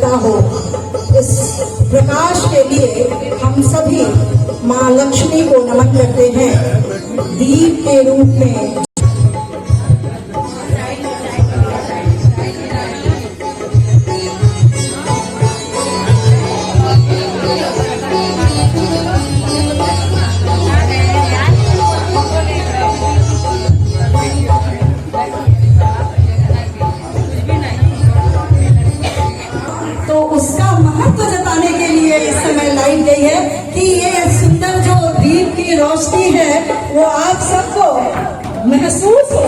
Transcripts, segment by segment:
बरसता हो। इस प्रकाश के लिए हम सभी माँ लक्ष्मी को नमन करते हैं दीप के रूप में। तो उसका महत्व जताने के लिए इस समय लाइन गई है कि ये सुंदर जो दीप की रोशनी है वो आप सबको महसूस हो।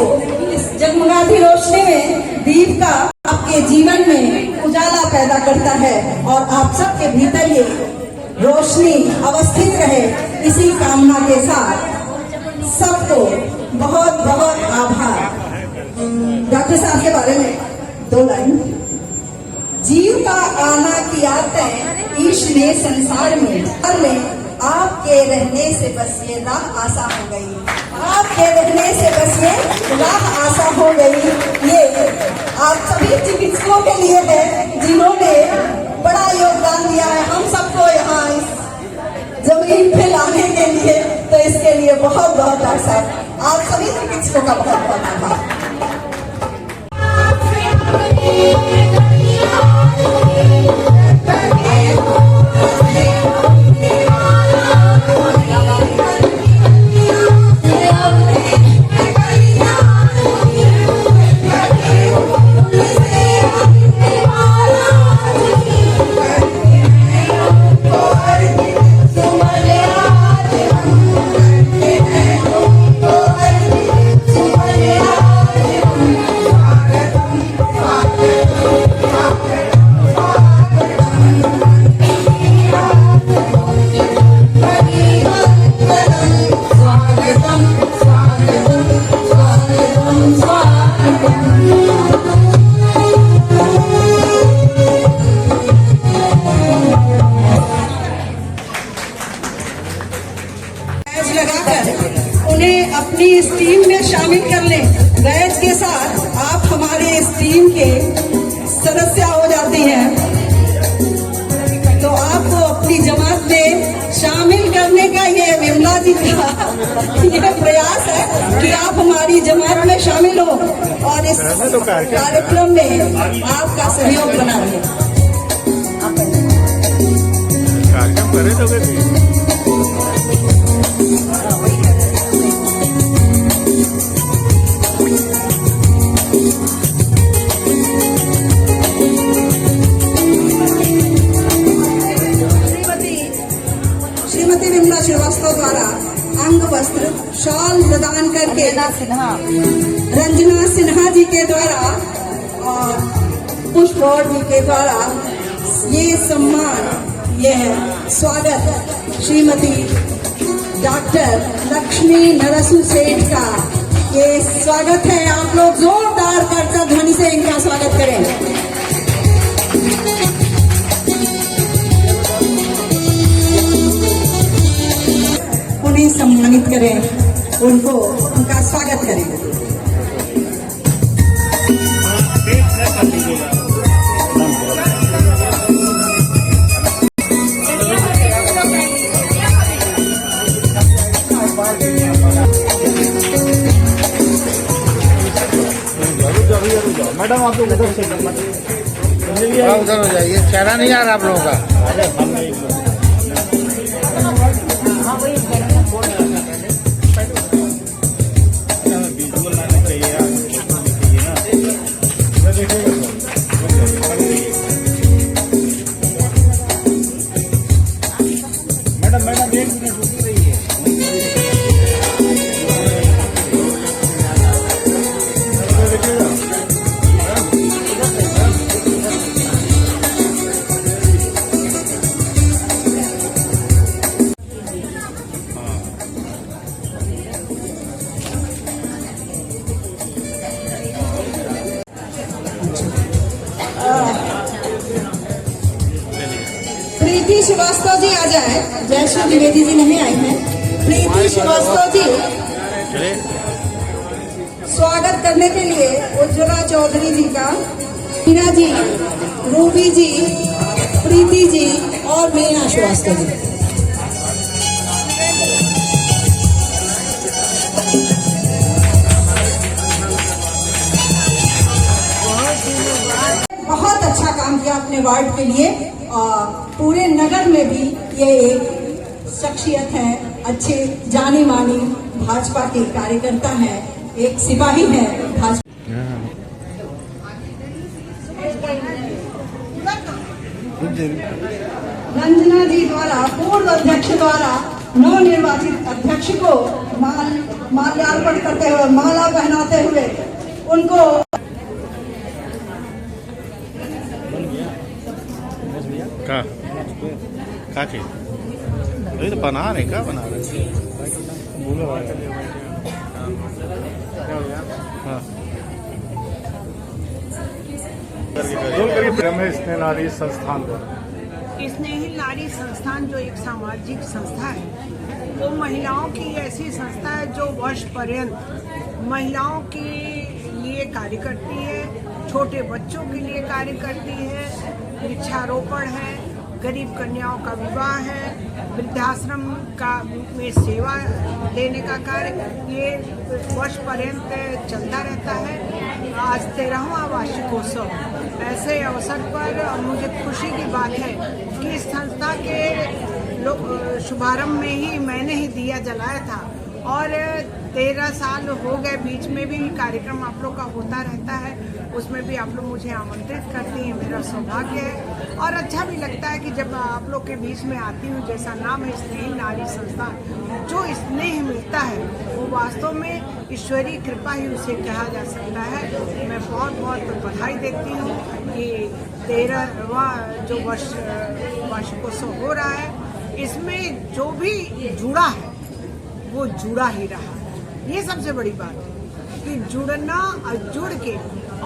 इस जगमगाती रोशनी में दीप का आपके जीवन में उजाला पैदा करता है और आप सबके भीतर ये रोशनी अवस्थित रहे, इसी कामना के साथ सबको बहुत बहुत आभार। डॉक्टर साहब के बारे में 2 लाइन। जीव का आना किया तय ईश ने संसार में आपके रहने से बस ये राह आसा हो गई, आपके रहने से बस ये राह आसा हो गई। ये आप सभी चिकित्सकों के लिए है जिन्होंने बड़ा योगदान दिया है हम सबको यहाँ इस जमीन पे लाने के लिए। तो इसके लिए बहुत बहुत डॉक्टर साहब आप सभी चिकित्सकों का बहुत बहुत आभार। उन्हें अपनी इस टीम में शामिल कर लें। बैच के साथ आप हमारे इस टीम के सदस्य हो जाते हैं, तो आपको अपनी जमात में शामिल करने का ये विमला जी का ये प्रयास है कि आप हमारी जमात में शामिल हो और इस कार्यक्रम में आपका सहयोग बना रहे। श्रीमती विमला श्रीवास्तव द्वारा अंग वस्त्र शॉल प्रदान करके रंजना सिन्हा जी के द्वारा और पुष्प जी के द्वारा ये सम्मान, यह स्वागत श्रीमती डॉक्टर लक्ष्मी नरसू सेठ का ये स्वागत है। आप लोग जोरदार करकर ध्वनि से इनका स्वागत करें। उन्हें सम्मानित करें, उनका स्वागत करें। मैडम आप लोग उधर से उधर हो जाइए, चेहरा नहीं आ रहा आप लोगों का। मैडम एक मिनट रुकी रही है। प्रीति श्रीवास्तव जी आ जाए। जयश्री द्विवेदी जी नहीं आई हैं। प्रीति श्रीवास्तव जी स्वागत करने के लिए उज्ज्वला चौधरी जी का, मीना जी रूबी जी, प्रीति जी और मीना श्रीवास्तव जी। बहुत अच्छा काम किया अपने वार्ड के लिए और पूरे नगर में भी ये एक शख्सियत है, अच्छे जानी मानी भाजपा के कार्यकर्ता है, एक सिपाही है भाजपा। रंजना जी द्वारा पूर्व अध्यक्ष द्वारा नवनिर्वाचित अध्यक्ष को माल्यार्पण करते हुए, माला पहनाते हुए उनको क्या चाहिए तो बना रहे, क्या बना रहे बोलो। हाँ स्नेह नारी संस्थान स्नेहिल नारी संस्थान जो एक सामाजिक संस्था है, वो महिलाओं की ऐसी संस्था है जो वर्ष पर्यंत महिलाओं के लिए कार्य करती है, छोटे बच्चों के लिए कार्य करती है, वृक्षारोपण है, गरीब कन्याओं का विवाह है, वृद्धाश्रम का में सेवा देने का कार्य ये वर्ष पर्यंत चलता रहता है। आज 13वां वार्षिकोत्सव, ऐसे अवसर पर मुझे खुशी की बात है कि इस संस्था के शुभारंभ में ही मैंने ही दिया जलाया था और 13 साल हो गए। बीच में भी कार्यक्रम आप लोग का होता रहता है, उसमें भी आप लोग मुझे आमंत्रित करती हैं, मेरा सौभाग्य है और अच्छा भी लगता है कि जब आप लोग के बीच में आती हूँ। जैसा नाम है स्नेहिल नारी संस्थान, जो स्नेह मिलता है वो वास्तव में ईश्वरीय कृपा ही उसे कहा जा सकता है। मैं बहुत बहुत बधाई देती हूँ कि 13वां जो वार्षिकोत्सव हो रहा है, इसमें जो भी जुड़ा है वो जुड़ा ही रहा। ये सबसे बड़ी बात है कि जुड़ना और जुड़ के,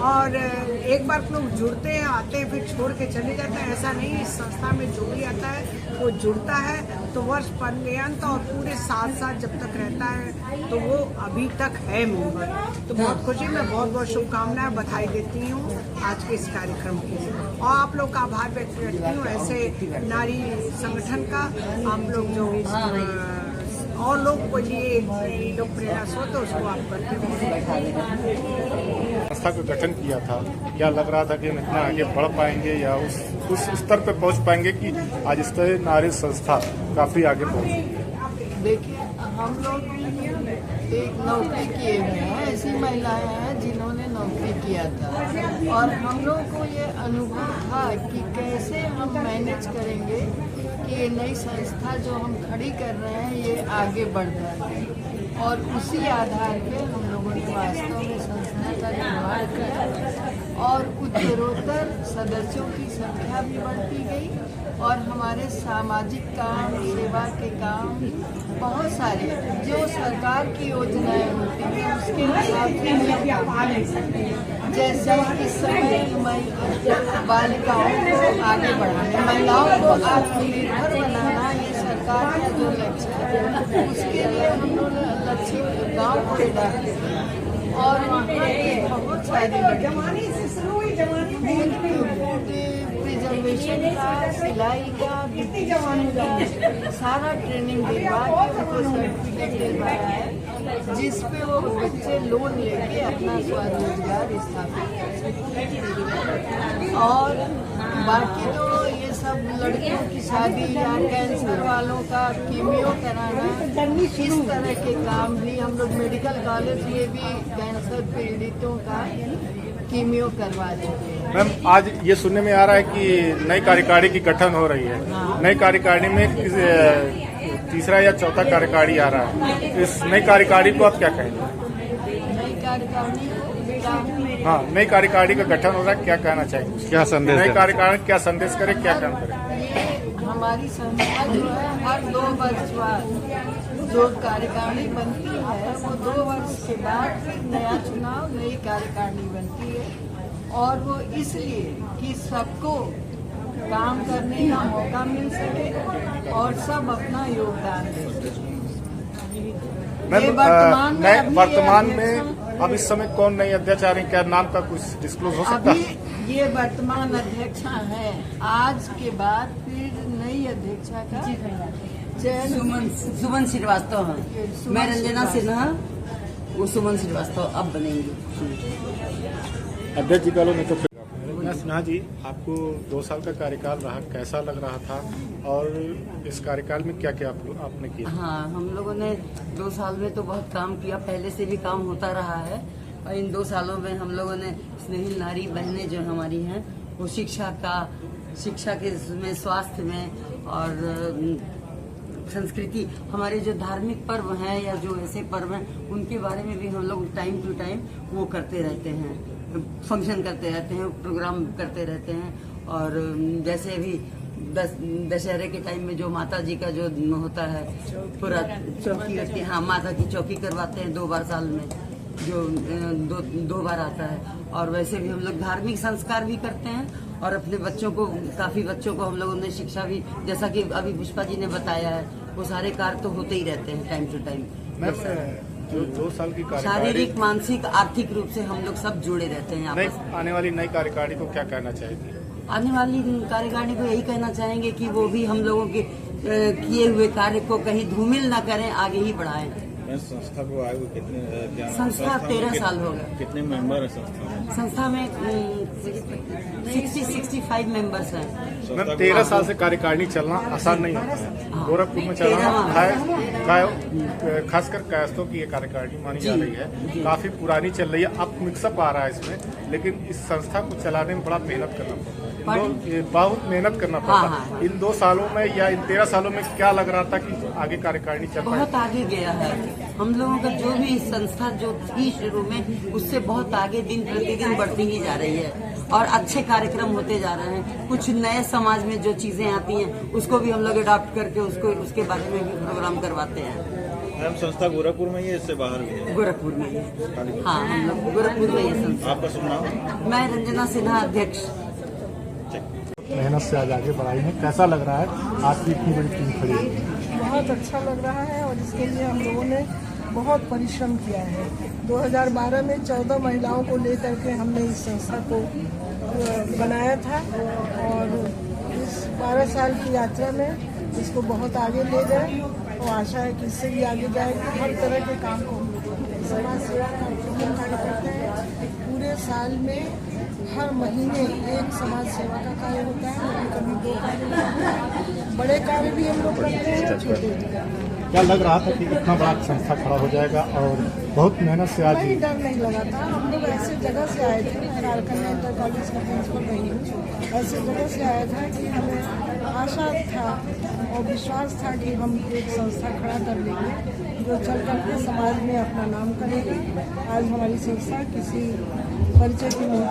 और एक बार लोग जुड़ते हैं, आते हैं, फिर छोड़ के चले जाते हैं, ऐसा नहीं। इस संस्था में जो भी आता है वो जुड़ता है तो वर्ष पर्यंत और पूरे साथ जब तक रहता है तो वो अभी तक है मेंबर। तो बहुत खुशी, मैं बहुत बहुत शुभकामनाएं बधाई देती हूँ आज के इस कार्यक्रम के लिए और आप लोग का आभार व्यक्त करती हूँ ऐसे नारी संगठन का। आप लोग जो और लोग को लिए लोग प्रेरणा स्रोत है उसको आप करते हैं। संस्था का गठन किया था, क्या लग रहा था कि हम इतना आगे बढ़ पाएंगे या उस स्तर पर पहुंच पाएंगे कि आज इस तरह नारी संस्था काफी आगे पहुंची? देखिए, हम लोग एक नौकरी किए हुए हैं, ऐसी महिलाएं हैं जिन्होंने नौकरी किया था और हम लोग को ये अनुभव था कि कैसे हम मैनेज करेंगे कि ये नई संस्था जो हम खड़ी कर रहे हैं ये आगे बढ़ जाए और उसी आधार पे हम लोगों ने वास्तव में संस्था का निर्माण किया और उत्तरोत्तर सदस्यों की संख्या भी बढ़ती गई और हमारे सामाजिक काम, सेवा के काम बहुत सारे जो सरकार की योजनाएं होती हैं उसके हिसाब से जैसे इस समय बालिकाओं को आगे बढ़ाना, महिलाओं को आत्मनिर्भर बनाना, ये सरकार का जो लक्ष्य है उसके लिए हम लोग लक्ष्य गाँव को डालते और वहाँ पे बहुत सारे प्रिजर्वेशन का, सिलाई का, सारा ट्रेनिंग दिलवा के उनको सर्टिफिकेट दिलवाया है जिस पे वो बच्चे लोन लेके अपना स्वरोजगार स्थापित कर सकते। और बाकी तो ये सब लड़कियों की शादी या कैंसर वालों का कीमियो कराना, इस तरह के काम भी हम लोग मेडिकल कॉलेज में भी कैंसर पीड़ितों का कीमियो करवा देते हैं। मैम, आज ये सुनने में आ रहा है कि नई कार्यकारिणी की गठन हो रही है। नई कार्यकारिणी में तीसरा या चौथा कार्यकारिणी आ रहा है, इस नई कार्यकारिणी को आप क्या कहेंगे? नई कार्यकारिणी हाँ, नई कार्यकारिणी का गठन हो रहा है, क्या कहना चाहिए? क्या संदेश? नई कार्यकारिणी क्या संदेश करे, क्या काम करे? ये हमारी संस्था जो है हर 2 वर्ष बाद जो कार्यकारिणी बनती है वो 2 वर्ष के बाद फिर नया चुनाव, नई कार्यकारिणी बनती है और वो इसलिए कि सबको काम करने का मौका मिल सके और सब अपना योगदान दे सके। वर्तमान में अब इस समय कौन नई अध्यक्ष आ रही, क्या नाम का कुछ डिस्क्लोज हो सकता है? अभी ये वर्तमान अध्यक्षा है, आज के बाद फिर नई अध्यक्षा का चयन सुमन श्रीवास्तव है। मैं रंजना सिन्हा, वो सुमन श्रीवास्तव अब बनेंगी। अध्यक्ष जी का लो, नहीं तो फिर सिन्हा जी, आपको 2 साल का कार्यकाल रहा, कैसा लग रहा था और इस कार्यकाल में क्या क्या आपने किया? हाँ, हम लोगों ने 2 साल में तो बहुत काम किया, पहले से भी काम होता रहा है। और इन 2 सालों में हम लोगों ने स्नेहिल नारी बहनें जो हमारी हैं, वो शिक्षा के में, स्वास्थ्य में और संस्कृति, हमारे जो धार्मिक पर्व हैं या जो ऐसे पर्व हैं, उनके बारे में भी हम लोग टाइम टू टाइम वो करते रहते हैं, फंक्शन करते रहते हैं, प्रोग्राम करते रहते हैं। और जैसे अभी दशहरे के टाइम में जो माता जी का जो होता है, पूरा चौकी करती है, हाँ, माता की चौकी करवाते हैं 2 बार साल में, जो 2 बार आता है। और वैसे भी हम लोग धार्मिक संस्कार भी करते हैं और अपने बच्चों को, काफी बच्चों को हम लोगों ने शिक्षा भी, जैसा कि अभी पुष्पा जी ने बताया है, वो सारे कार्य तो होते ही रहते हैं टाइम टू टाइम। जो 2 साल की कार्यकारिणी, शारीरिक, मानसिक, आर्थिक रूप से हम लोग सब जुड़े रहते हैं आपस में। आने वाली नई कार्यकारिणी को क्या कहना चाहेंगे? आने वाली कार्यकारिणी को यही कहना चाहेंगे कि वो भी हम लोगों के किए हुए कार्य को कहीं धूमिल न करें, आगे ही बढ़ाएं। संस्था को आए हुए कितने? संस्था 13 साल हो गए। कितने मेंबर है संस्था में? 65 मेंबर्स हैं। मैम, 13 साल से कार्यकारिणी चलना आसान नहीं होता है। गोरखपुर में चलना, खासकर कायस्थों की ये कार्यकारिणी मानी जा रही है, काफी पुरानी चल रही है। अब मिक्सअप आ रहा है इसमें, लेकिन इस संस्था को चलाने में बड़ा मेहनत करना पड़ता है, बहुत मेहनत करना पड़ता है। इन 2 सालों में या इन 13 सालों में क्या लग रहा था कि आगे कार्यकारिणी चल बहुत आगे गया है। हम लोगों का जो भी संस्था जो थी शुरू में, उससे बहुत आगे दिन प्रतिदिन बढ़ती ही जा रही है और अच्छे कार्यक्रम होते जा रहे हैं। कुछ नए समाज में जो चीजें आती हैं, उसको भी हम लोग अडॉप्ट करके उसके बारे में भी प्रोग्राम करवाते हैं। मैम, संस्था गोरखपुर में ही है, इससे बाहर भी है? गोरखपुर में ही, हाँ, हम लोग गोरखपुर में ही संस्था। आपका शुभ नाम? मैं रंजना सिन्हा, अध्यक्ष। मेहनत से आज आगे बढ़ाई है, कैसा लग रहा है आपकी इतनी बड़ी टीम खड़ी है? बहुत अच्छा लग रहा है और इसके लिए हम लोगों ने बहुत परिश्रम किया है। 2012 में 14 महिलाओं को लेकर के हमने इस संस्था को बनाया था और इस 12 साल की यात्रा में इसको बहुत आगे ले गए और आशा है कि इससे भी आगे जाएगी। हर तरह के काम को हम लोग समाज सेवा का कार्य करते हैं। पूरे साल में हर महीने एक समाज सेवा का कार्य होता है, कभी 2 कार्य होता है। बड़े कार्य भी हम लोग करते हैं, छोटे भी करते हैं। क्या लग रहा था कि इतना बड़ा संस्था खड़ा हो जाएगा और बहुत मेहनत से आज? नहीं, डर नहीं लगा था। हम लोग ऐसे जगह से आए थे, मैं झारखंड इंटर कॉलेज का प्रिंसिपल रही हूँ, ऐसे जगह से आया था कि हमें आशा था और विश्वास था कि हम एक संस्था खड़ा कर लेंगे जो चल करके समाज में अपना नाम करेगी। आज हमारी संस्था किसी परिचय की नहीं।